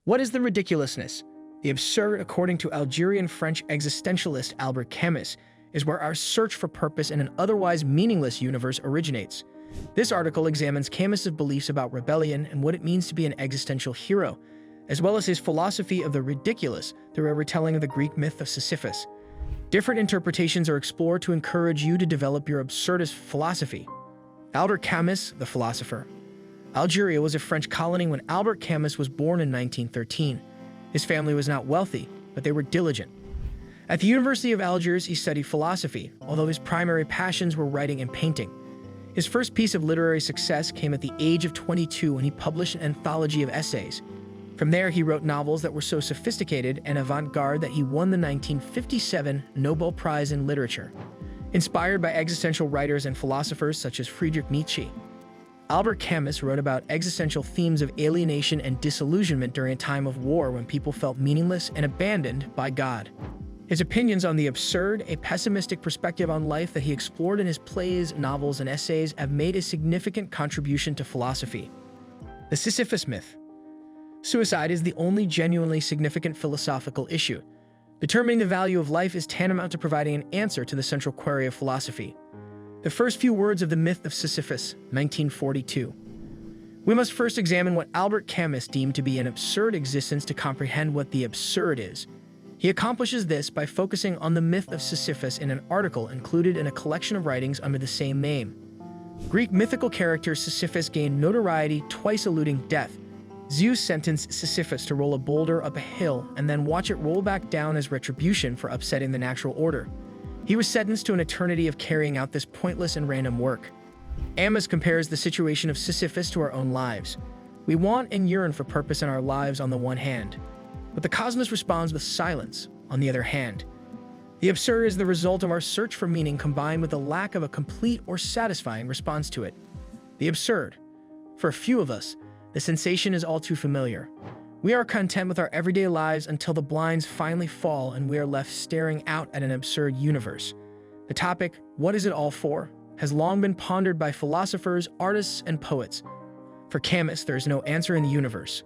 What is the ridiculousness? The absurd, according to Algerian-French existentialist Albert Camus, is where our search for purpose in an otherwise meaningless universe originates. This article examines Camus's beliefs about rebellion and what it means to be an existential hero, as well as his philosophy of the ridiculous through a retelling of the Greek myth of Sisyphus. Different interpretations are explored to encourage you to develop your absurdist philosophy. Albert Camus, the philosopher. Algeria was a French colony when Albert Camus was born in 1913. His family was not wealthy, but they were diligent. At the University of Algiers, he studied philosophy, although his primary passions were writing and painting. His first piece of literary success came at the age of 22 when he published an anthology of essays. From there, he wrote novels that were so sophisticated and avant-garde that he won the 1957 Nobel Prize in Literature. Inspired by existential writers and philosophers such as Friedrich Nietzsche, Albert Camus wrote about existential themes of alienation and disillusionment during a time of war when people felt meaningless and abandoned by God. His opinions on the absurd, a pessimistic perspective on life that he explored in his plays, novels, and essays have made a significant contribution to philosophy. The Sisyphus myth. Suicide is the only genuinely significant philosophical issue. Determining the value of life is tantamount to providing an answer to the central query of philosophy. The first few words of the myth of Sisyphus, 1942. We must first examine what Albert Camus deemed to be an absurd existence to comprehend what the absurd is. He accomplishes this by focusing on the myth of Sisyphus in an article included in a collection of writings under the same name. Greek mythical character Sisyphus gained notoriety twice eluding death. Zeus sentenced Sisyphus to roll a boulder up a hill and then watch it roll back down as retribution for upsetting the natural order. He was sentenced to an eternity of carrying out this pointless and random work. Camus compares the situation of Sisyphus to our own lives. We want and yearn for purpose in our lives on the one hand, but the cosmos responds with silence on the other hand. The absurd is the result of our search for meaning combined with the lack of a complete or satisfying response to it. The absurd. For a few of us, the sensation is all too familiar. We are content with our everyday lives until the blinds finally fall and we are left staring out at an absurd universe. The topic, what is it all for, has long been pondered by philosophers, artists, and poets. For Camus, there is no answer in the universe.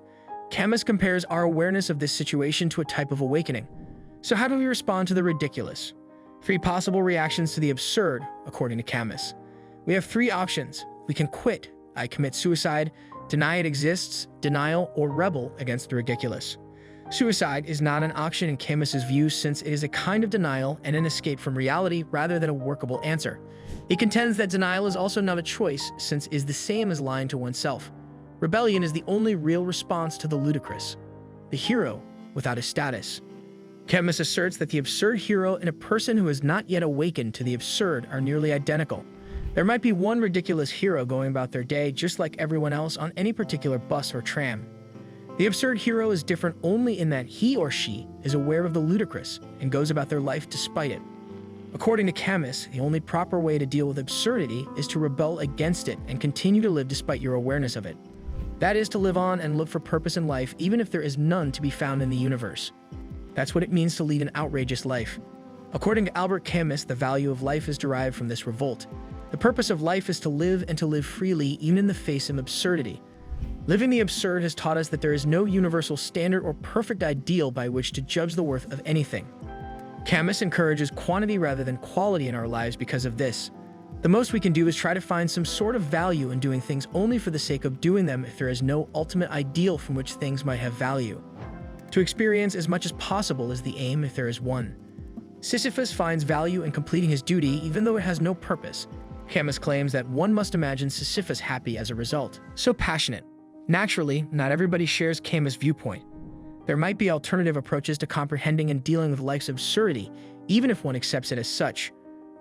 Camus compares our awareness of this situation to a type of awakening. So how do we respond to the ridiculous? 3 possible reactions to the absurd, according to Camus. We have 3 options. We can quit, I commit suicide, deny it exists, denial, or rebel against the ridiculous. Suicide is not an option in Camus's view since it is a kind of denial and an escape from reality rather than a workable answer. He contends that denial is also not a choice since it is the same as lying to oneself. Rebellion is the only real response to the ludicrous, the hero without a status. Camus asserts that the absurd hero and a person who has not yet awakened to the absurd are nearly identical. There might be one ridiculous hero going about their day just like everyone else on any particular bus or tram. The absurd hero is different only in that he or she is aware of the ludicrous and goes about their life despite it. According to Camus, the only proper way to deal with absurdity is to rebel against it and continue to live despite your awareness of it. That is to live on and look for purpose in life even if there is none to be found in the universe. That's what it means to lead an outrageous life. According to Albert Camus, the value of life is derived from this revolt. The purpose of life is to live and to live freely even in the face of absurdity. Living the absurd has taught us that there is no universal standard or perfect ideal by which to judge the worth of anything. Camus encourages quantity rather than quality in our lives because of this. The most we can do is try to find some sort of value in doing things only for the sake of doing them if there is no ultimate ideal from which things might have value. To experience as much as possible is the aim if there is one. Sisyphus finds value in completing his duty even though it has no purpose. Camus claims that one must imagine Sisyphus happy as a result. So passionate. Naturally, not everybody shares Camus' viewpoint. There might be alternative approaches to comprehending and dealing with life's absurdity, even if one accepts it as such.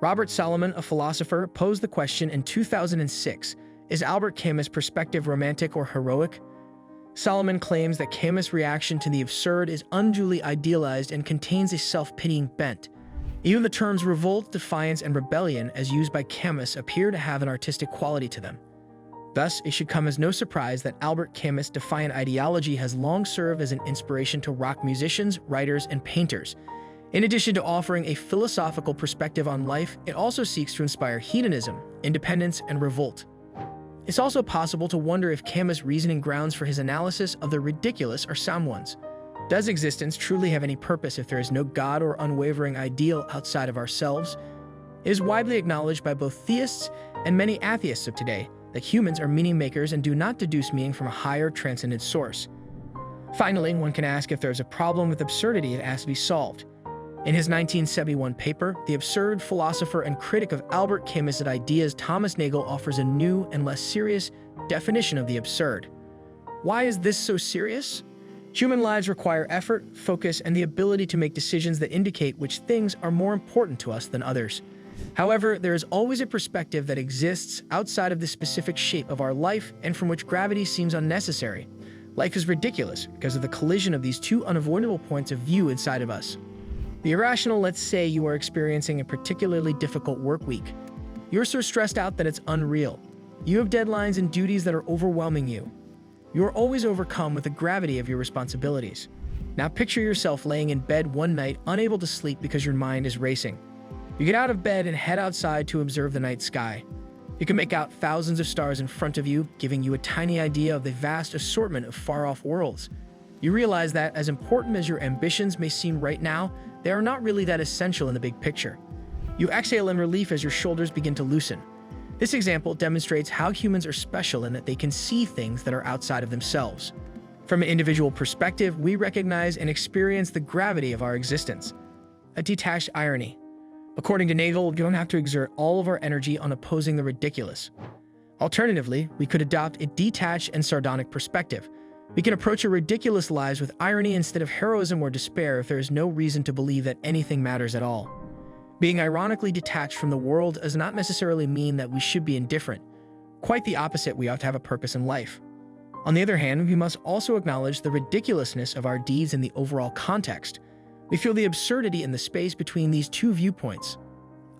Robert Solomon, a philosopher, posed the question in 2006, is Albert Camus' perspective romantic or heroic? Solomon claims that Camus' reaction to the absurd is unduly idealized and contains a self-pitying bent. Even the terms revolt, defiance, and rebellion, as used by Camus, appear to have an artistic quality to them. Thus, it should come as no surprise that Albert Camus' defiant ideology has long served as an inspiration to rock musicians, writers, and painters. In addition to offering a philosophical perspective on life, it also seeks to inspire hedonism, independence, and revolt. It's also possible to wonder if Camus' reasoning grounds for his analysis of the ridiculous are sound ones. Does existence truly have any purpose if there is no God or unwavering ideal outside of ourselves? It is widely acknowledged by both theists and many atheists of today that humans are meaning makers and do not deduce meaning from a higher transcendent source. Finally, one can ask if there is a problem with absurdity that has to be solved. In his 1971 paper, The Absurd, philosopher and critic of Albert Camus' ideas, Thomas Nagel offers a new and less serious definition of the absurd. Why is this so serious? Human lives require effort, focus, and the ability to make decisions that indicate which things are more important to us than others. However, there is always a perspective that exists outside of the specific shape of our life and from which gravity seems unnecessary. Life is ridiculous because of the collision of these two unavoidable points of view inside of us. The irrational, let's say you are experiencing a particularly difficult work week. You're so stressed out that it's unreal. You have deadlines and duties that are overwhelming you. You are always overcome with the gravity of your responsibilities. Now picture yourself laying in bed one night, unable to sleep because your mind is racing. You get out of bed and head outside to observe the night sky. You can make out thousands of stars in front of you, giving you a tiny idea of the vast assortment of far-off worlds. You realize that, as important as your ambitions may seem right now, they are not really that essential in the big picture. You exhale in relief as your shoulders begin to loosen. This example demonstrates how humans are special in that they can see things that are outside of themselves. From an individual perspective, we recognize and experience the gravity of our existence. A detached irony. According to Nagel, we don't have to exert all of our energy on opposing the ridiculous. Alternatively, we could adopt a detached and sardonic perspective. We can approach our ridiculous lives with irony instead of heroism or despair if there is no reason to believe that anything matters at all. Being ironically detached from the world does not necessarily mean that we should be indifferent. Quite the opposite, we ought to have a purpose in life. On the other hand, we must also acknowledge the ridiculousness of our deeds in the overall context. We feel the absurdity in the space between these two viewpoints.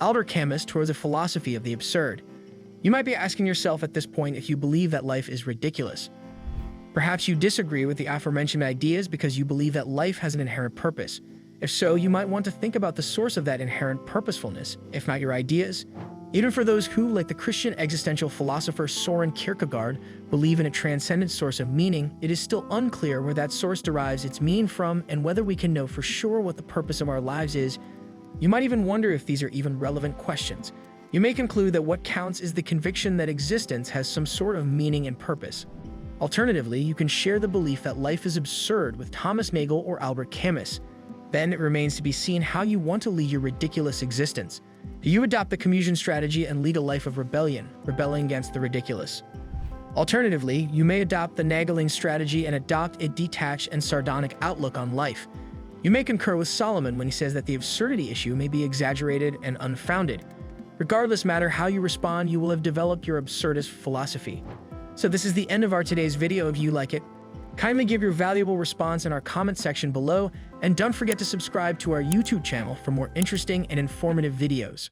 Albert Camus towards a philosophy of the absurd. You might be asking yourself at this point if you believe that life is ridiculous. Perhaps you disagree with the aforementioned ideas because you believe that life has an inherent purpose. If so, you might want to think about the source of that inherent purposefulness, if not your ideas. Even for those who, like the Christian existential philosopher Soren Kierkegaard, believe in a transcendent source of meaning, it is still unclear where that source derives its meaning from and whether we can know for sure what the purpose of our lives is. You might even wonder if these are even relevant questions. You may conclude that what counts is the conviction that existence has some sort of meaning and purpose. Alternatively, you can share the belief that life is absurd with Thomas Nagel or Albert Camus. Then it remains to be seen how you want to lead your ridiculous existence. Do you adopt the Camusian strategy and lead a life of rebellion, rebelling against the ridiculous? Alternatively, you may adopt the Nageling strategy and adopt a detached and sardonic outlook on life. You may concur with Solomon when he says that the absurdity issue may be exaggerated and unfounded. Regardless matter how you respond, you will have developed your absurdist philosophy. So this is the end of our today's video. If you like it, kindly give your valuable response in our comment section below, and don't forget to subscribe to our YouTube channel for more interesting and informative videos.